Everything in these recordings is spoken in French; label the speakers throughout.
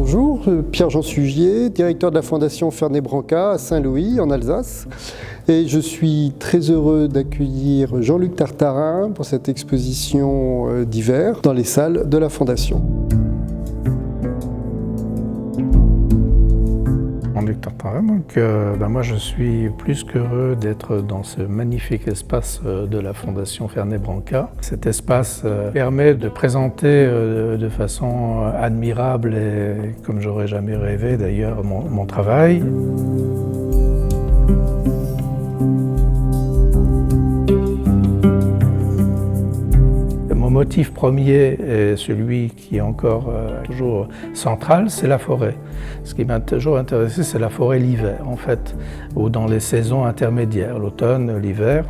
Speaker 1: Bonjour, Pierre-Jean Sugier, directeur de la Fondation Fernet-Branca à Saint-Louis, en Alsace. Et je suis très heureux d'accueillir Jean-Luc Tartarin pour cette exposition d'hiver dans les salles de la Fondation.
Speaker 2: Jean-Luc Tartarin, moi je suis plus qu'heureux d'être dans ce magnifique espace de la Fondation Fernet-Branca. Cet espace permet de présenter de façon admirable et comme j'aurais jamais rêvé d'ailleurs mon travail. Mon motif premier et celui qui est encore toujours central, c'est la forêt. Ce qui m'a toujours intéressé, c'est la forêt l'hiver, en fait, ou dans les saisons intermédiaires, l'automne, l'hiver,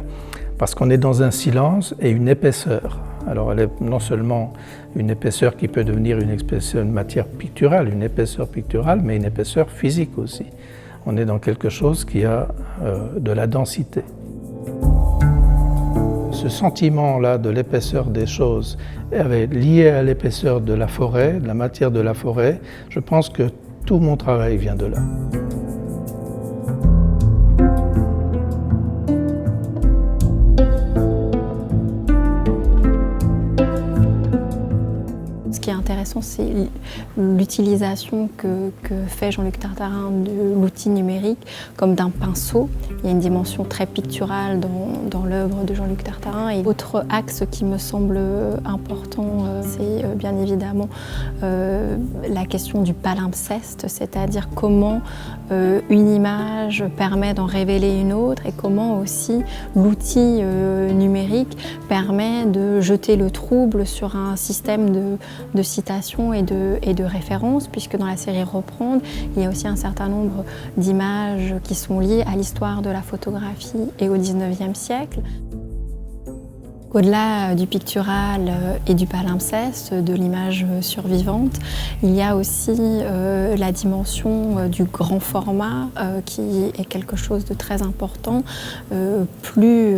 Speaker 2: parce qu'on est dans un silence et une épaisseur. Alors elle est non seulement une épaisseur qui peut devenir une matière picturale, une épaisseur picturale, mais une épaisseur physique aussi. On est dans quelque chose qui a de la densité. Ce sentiment-là de l'épaisseur des choses, lié à l'épaisseur de la forêt, de la matière de la forêt, je pense que tout mon travail vient de là.
Speaker 3: Ce qui est intéressant, c'est l'utilisation que fait Jean-Luc Tartarin de l'outil numérique comme d'un pinceau. Il y a une dimension très picturale dans l'œuvre de Jean-Luc Tartarin. Et autre axe qui me semble important, c'est bien évidemment la question du palimpseste, c'est-à-dire comment une image permet d'en révéler une autre et comment aussi l'outil numérique permet de jeter le trouble sur un système de citations et de références, puisque dans la série Reprendre, il y a aussi un certain nombre d'images qui sont liées à l'histoire de la photographie et au XIXe siècle. Au-delà du pictural et du palimpseste, de l'image survivante, il y a aussi la dimension du grand format qui est quelque chose de très important. Plus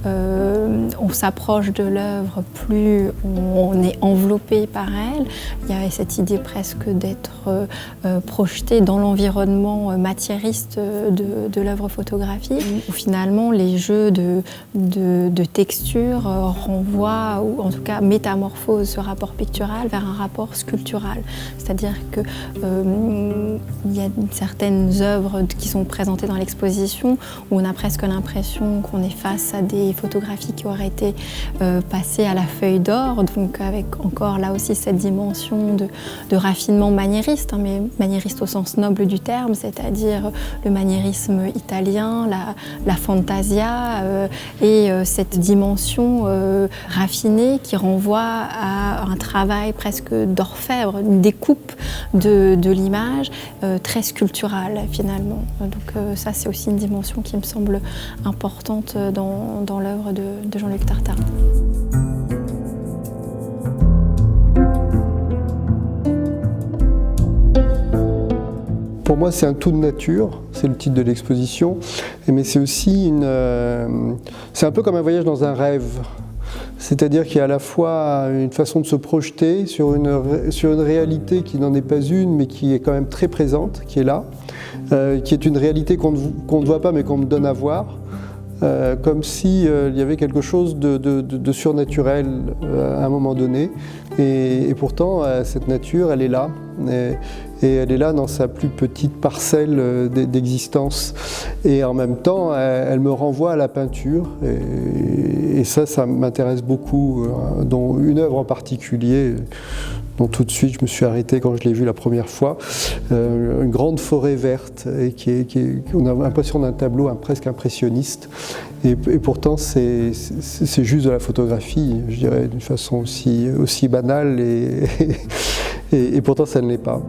Speaker 3: on s'approche de l'œuvre, plus on est enveloppé par elle. Il y a cette idée presque d'être projeté dans l'environnement matériiste de l'œuvre photographique, où finalement les jeux de texture renvoie, ou en tout cas métamorphose ce rapport pictural vers un rapport sculptural. C'est-à-dire qu'il y a certaines œuvres qui sont présentées dans l'exposition où on a presque l'impression qu'on est face à des photographies qui auraient été passées à la feuille d'or, donc avec encore là aussi cette dimension de raffinement maniériste, mais maniériste au sens noble du terme, c'est-à-dire le maniérisme italien, la fantasia et cette dimension raffinée qui renvoie à un travail presque d'orfèvre, une découpe de l'image très sculpturale finalement. Donc ça c'est aussi une dimension qui me semble importante dans l'œuvre de Jean-Luc Tartarin.
Speaker 1: Pour moi, c'est un tout de nature, c'est le titre de l'exposition, mais c'est aussi c'est un peu comme un voyage dans un rêve. C'est-à-dire qu'il y a à la fois une façon de se projeter sur une réalité qui n'en est pas une, mais qui est quand même très présente, qui est là, qui est une réalité qu'on ne voit pas, mais qu'on me donne à voir. Comme s'il y avait quelque chose de surnaturel à un moment donné. Et pourtant, cette nature, elle est là. Et elle est là dans sa plus petite parcelle d'existence. Et en même temps, elle me renvoie à la peinture. Et ça m'intéresse beaucoup, dont une œuvre en particulier, dont tout de suite je me suis arrêté quand je l'ai vue la première fois. Une grande forêt verte, et on a l'impression d'un tableau presque impressionniste. Et pourtant, c'est juste de la photographie, je dirais, d'une façon aussi banale, et pourtant ça ne l'est pas.